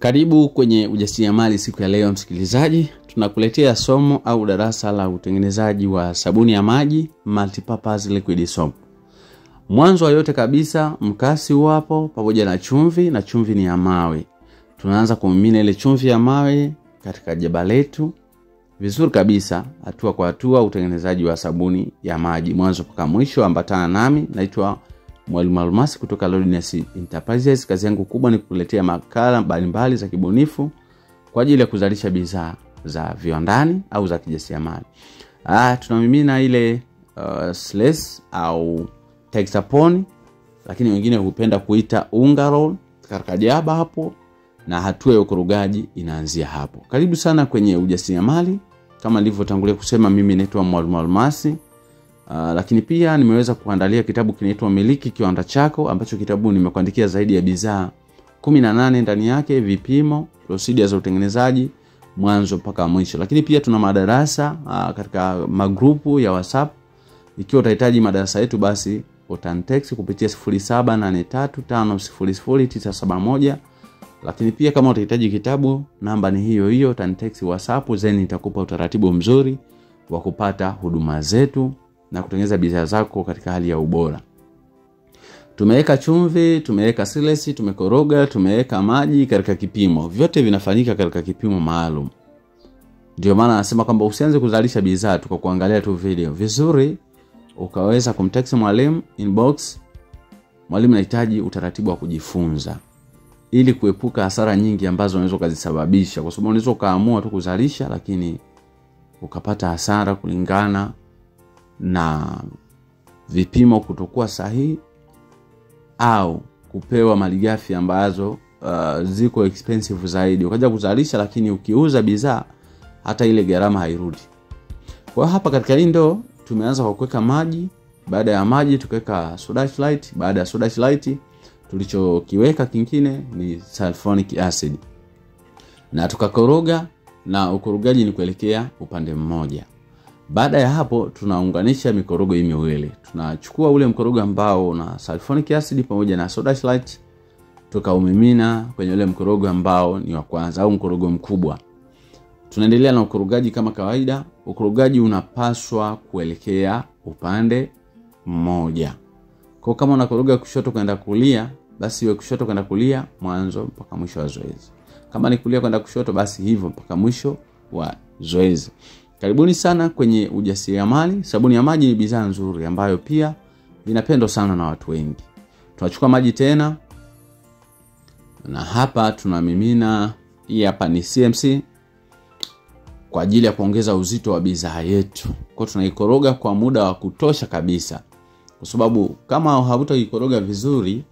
Karibu kwenye ujasiriamali siku ya leo msikilizaji. Tunakuletea somo au darasa la utengenezaji wa sabuni ya maji multipurpose liquid soap. Mwanzo wa yote kabisa, mkasi wapo pamoja na chumvi, na chumvi ni ya mawe. Tunaanza kumimina ile chumvi ya mawe katika jaba letu vizuri kabisa, hatua kwa hatua, utengenezaji wa sabuni ya maji mwanzo mpaka mwisho. Ambatana nami, naitwa Mwalimu Almasi kutoka Lodness Enterprises. Kazi yangu kubwa ni kukuletea makala mbalimbali za kibunifu kwa ajili ya kuzalisha bidhaa za viwandani au za kijasiriamali. Tunamimina ile slash au texapon, lakini wengine hupenda kuita unga roll katika jaba hapo, na hatua ya ukorogaji inaanzia hapo. Karibu sana kwenye ujasiriamali. Kama nilivyotangulia kusema, mimi naitwa Mwalimu Almasi. Lakini pia nimeweza kuandalia kitabu kinaitwa Miliki Kiwanda Chako, ambacho kitabu nimekuandikia zaidi ya bidhaa 18 ndani yake, vipimo, procedures za utengenezaji mwanzo mpaka mwisho. Lakini pia tuna madarasa katika magrupu ya WhatsApp. Ikiwa utahitaji madarasa yetu, basi utanitext kupitia 0783500971. Lakini pia kama utahitaji kitabu, namba ni hiyo hiyo, utanitext WhatsApp, then nitakupa utaratibu mzuri wa kupata huduma zetu na kutengeneza bidhaa zako katika hali ya ubora. Tumeweka chumvi, tumeweka silesi, tumekoroga, tumeweka maji katika kipimo. Vyote vinafanyika katika kipimo maalum. Ndio maana nasema kwamba usianze kuzalisha bidhaa tu kwa kuangalia tu video. Vizuri ukaweza kumtext mwalimu inbox, mwalimu nahitaji utaratibu wa kujifunza, ili kuepuka hasara nyingi ambazo unaweza kuzisababisha, kwa sababu unaweza kaamua tu kuzalisha lakini ukapata hasara kulingana na vipimo kutokuwa sahihi, au kupewa malighafi ambazo ziko expensive zaidi. Ukaja kuzalisha lakini ukiuza bidhaa hata ile gharama hairudi. Kwa hapa katika hii ndoo tumeanza kwa kuweka maji. Baada ya maji tukaweka soda ash light. Baada ya soda ash light tulichokiweka kingine ni sulfonic acid, na tukakoroga, na ukorogaji ni kuelekea upande mmoja. Baada ya hapo tunaunganisha mikorogo hii miwili. Tunachukua ule mkorogo ambao una sulfonic acid pamoja na soda ash light, tukaumimina kwenye ule mkorogo ambao ni wa kwanza au mkorogo mkubwa. Tunaendelea na ukorogaji kama kawaida. Ukorogaji unapaswa kuelekea upande mmoja. Kwa kama unakoroga kushoto kwenda kulia, basi iwe kushoto kwenda kulia mwanzo mpaka mwisho wa zoezi. Kama ni kulia kwenda kushoto, basi hivyo mpaka mwisho wa zoezi. Karibuni sana kwenye ujasiriamali. Sabuni ya maji ni bidhaa nzuri ambayo pia inapendwa sana na watu wengi. Tunachukua maji tena, na hapa tunamimina. Hii hapa ni CMC kwa ajili ya kuongeza uzito wa bidhaa yetu. Kwa tunaikoroga kwa muda wa kutosha kabisa, kwa sababu kama hautaikoroga vizuri,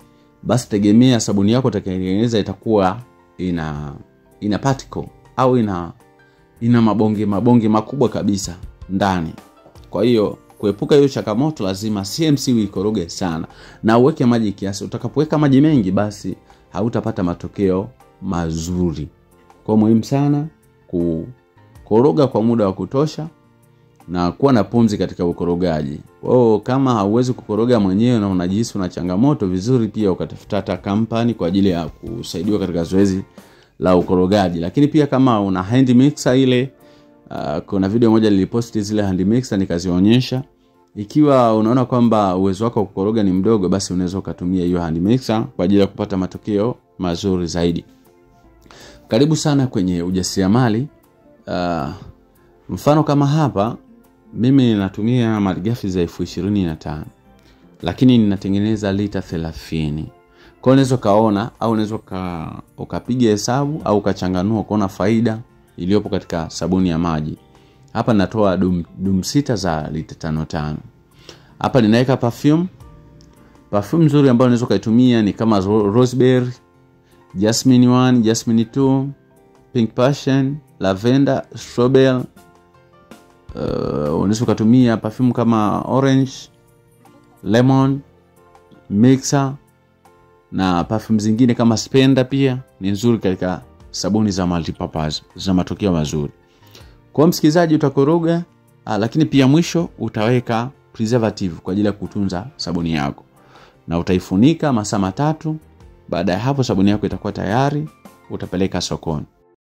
basi tegemea sabuni yako utakayotengeneza itakuwa ina particle au ina mabonge makubwa kabisa ndani. Kwa hiyo kuepuka hiyo changamoto, lazima CMC uikoroge sana na uweke maji kiasi. Utakapoweka maji mengi, basi hautapata matokeo mazuri. Kwa muhimu sana kukoroga kwa muda wa kutosha na kuwa na pumzi katika ukorogaji. Kama hauwezi kukoroga mwenyewe na unajihisi una changamoto, vizuri pia ukatafuta hata company kwa ajili ya kusaidiwa katika zoezi la ukorogaji. Lakini pia kama una hand mixer ile, kuna video moja niliposti zile hand mixer nikazionyesha. Ikiwa unaona kwamba uwezo wako kukoroga ni mdogo, basi unaweza kutumia hiyo hand mixer kwa ajili ya kupata matokeo mazuri zaidi. Karibu sana kwenye ujasiriamali. Mfano kama hapa, mimi ninatumia malighafi za 25,000, lakini ninatengeneza lita 30. Kwa unaweza kaona au unaweza ukapiga hesabu au ukachanganua kuona faida iliyopo katika sabuni ya maji. Hapa ninatoa dum 6 za lita 5. Hapa ninaweka perfume nzuri ambayo unaweza kuitumia ni kama roseberry, jasmine 1, jasmine 2, pink passion, lavender, strawberry. Unaweza kutumia perfume kama orange, lemon, mixer, na perfume zingine kama spender pia ni nzuri katika sabuni za multipurpose, za matokeo mazuri. Kwa msikilizaji, utakoroga, lakini pia mwisho utaweka preservative kwa ajili ya kutunza sabuni yako, na utaifunika masaa 3. Baada ya hapo sabuni yako itakuwa tayari. utapeleka sokoni.